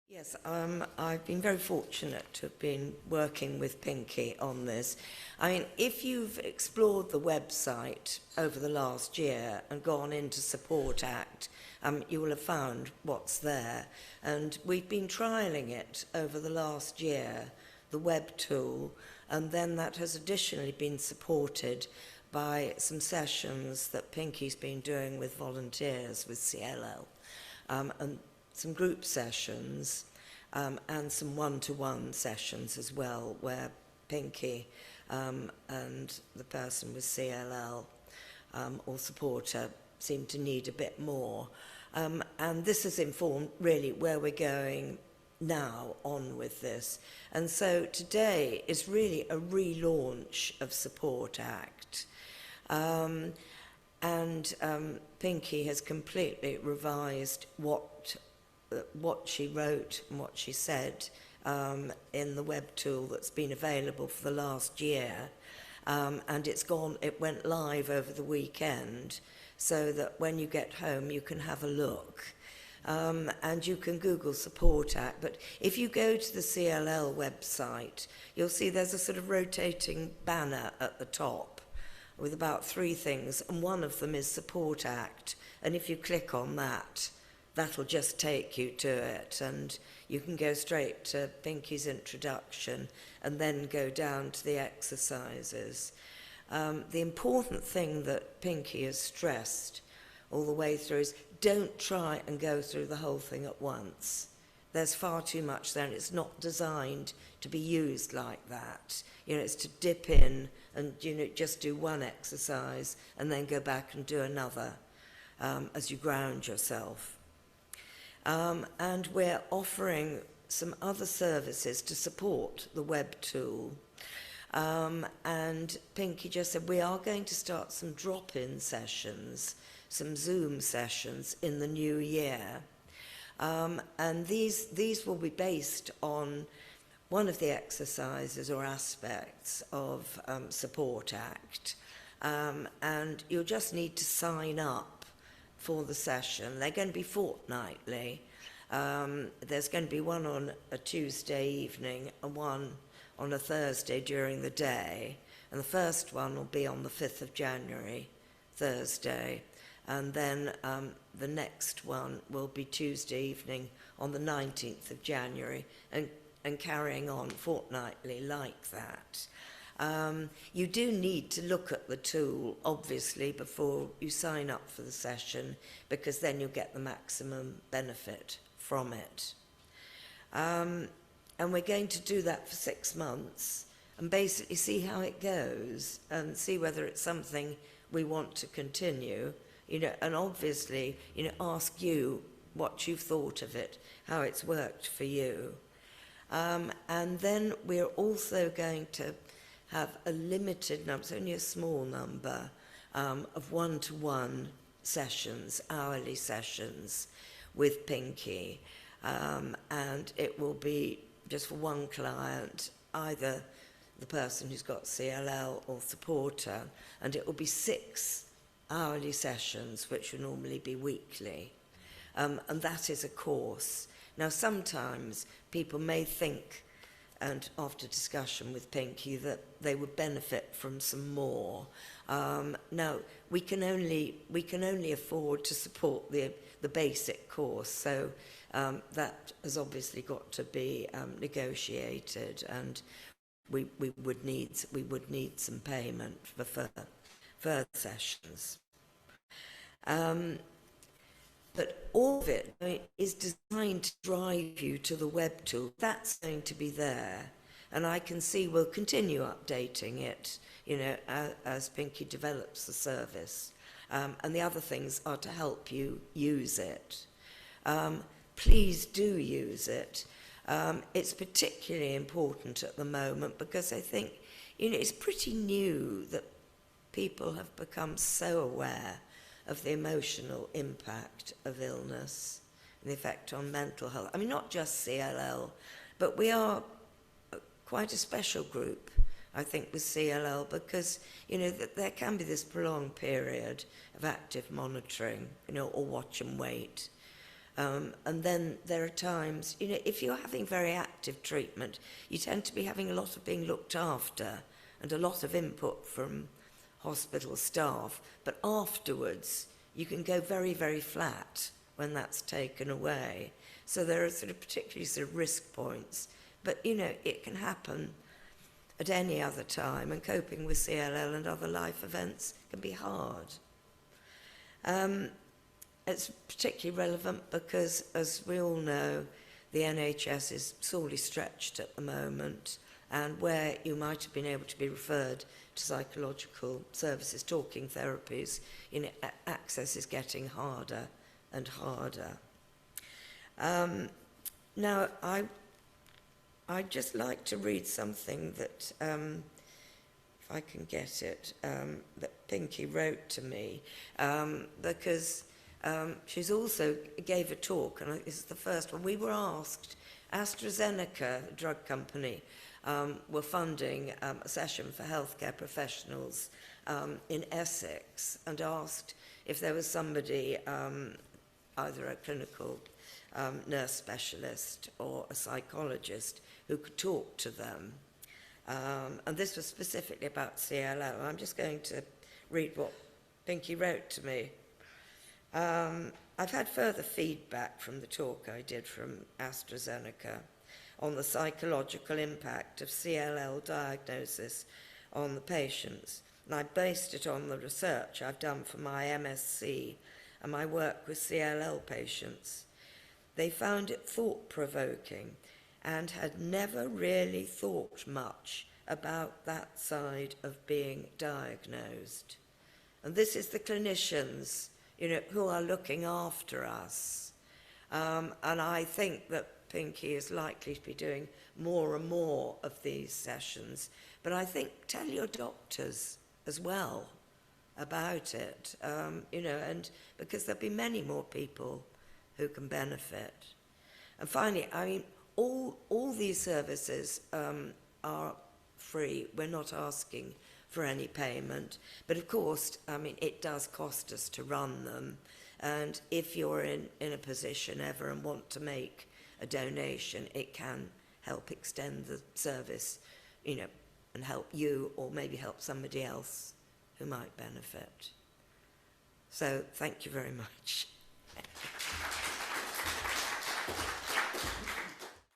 Yes, I've been very fortunate to have been working with Pinky on this. I mean, if you've explored the website over the last year and gone into Support Act, you will have found what's there. And we've been trialling it over the last year, the web tool, and then that has additionally been supported by some sessions that Pinky's been doing with volunteers with CLL. And some group sessions and some one-to-one sessions as well, where Pinky and the person with CLL or supporter seem to need a bit more. And this has informed really where we're going now on with this. And so today is really a relaunch of Support Act. Pinky has completely revised what she wrote and what she said in the web tool that's been available for the last year. And it went live over the weekend so that when you get home you can have a look. And you can Google Support Act, but if you go to the CLL website, you'll see there's a sort of rotating banner at the top with about 3 things, and one of them is Support Act. And if you click on that, that'll just take you to it, and you can go straight to Pinky's introduction and then go down to the exercises. The important thing that Pinky has stressed all the way through is don't try and go through the whole thing at once. There's far too much there, and it's not designed to be used like that. It's to dip in and, just do one exercise and then go back and do another as you ground yourself. And we're offering some other services to support the web tool. And Pinky just said we are going to start some drop-in sessions, some Zoom sessions in the new year. And these will be based on one of the exercises or aspects of Support Act. And you'll just need to sign up for the session. They're going to be fortnightly. There's going to be one on a Tuesday evening and one on a Thursday during the day. And the first one will be on the 5th of January, Thursday. And then the next one will be Tuesday evening on the 19th of January and carrying on fortnightly like that. You do need to look at the tool, obviously, before you sign up for the session, because then you'll get the maximum benefit from it. And we're going to do that for 6 months and basically see how it goes and see whether it's something we want to continue. And obviously, ask you what you've thought of it, how it's worked for you. And then we're also going to have a limited number, it's only a small number, of one-to-one sessions, hourly sessions with Pinky. And it will be just for one client, either the person who's got CLL or supporter, and it will be 6 hourly sessions, which would normally be weekly. And that is a course. Now, sometimes people may think, and after discussion with Pinky, that they would benefit from some more. Now, we can only afford to support the basic course, so that has obviously got to be negotiated, and we would need some payment for further sessions. But all of it is designed to drive you to the web tool. That's going to be there. And I can see we'll continue updating it, as Pinky develops the service. And the other things are to help you use it. Please do use it. It's particularly important at the moment because I think, it's pretty new that people have become so aware of the emotional impact of illness and the effect on mental health. I mean, not just CLL, but we are quite a special group, I think, with CLL because, there can be this prolonged period of active monitoring, or watch and wait. And then there are times, you know, if you're having very active treatment, you tend to be having a lot of being looked after and a lot of input from hospital staff. But afterwards, you can go very, very flat when that's taken away. So there are sort of particularly sort of risk points. But, you know, it can happen at any other time, and coping with CLL and other life events can be hard. It's particularly relevant because, as we all know, the NHS is sorely stretched at the moment, and where you might have been able to be referred to psychological services, talking therapies, you know, access is getting harder and harder. Now, I'd just like to read something that, if I can get it, that Pinky wrote to me, because she's also gave a talk, and this is the first one. We were asked, AstraZeneca, the drug company, were funding a session for healthcare professionals in Essex, and asked if there was somebody, either a clinical nurse specialist or a psychologist, who could talk to them. And this was specifically about CLL. I'm just going to read what Pinky wrote to me. I've had further feedback from the talk I did from AstraZeneca on the psychological impact of CLL diagnosis on the patients. And I based it on the research I've done for my MSc and my work with CLL patients. They found it thought-provoking and had never really thought much about that side of being diagnosed. And this is the clinicians, you know, who are looking after us. And I think that Pinky is likely to be doing more and more of these sessions. But I think tell your doctors as well about it, you know, and because there'll be many more people who can benefit. And finally, I mean, all these services are free. We're not asking for any payment. But of course, I mean, it does cost us to run them. And if you're in a position ever and want to make a donation, it can help extend the service, you know, and help you or maybe help somebody else who might benefit. So thank you very much.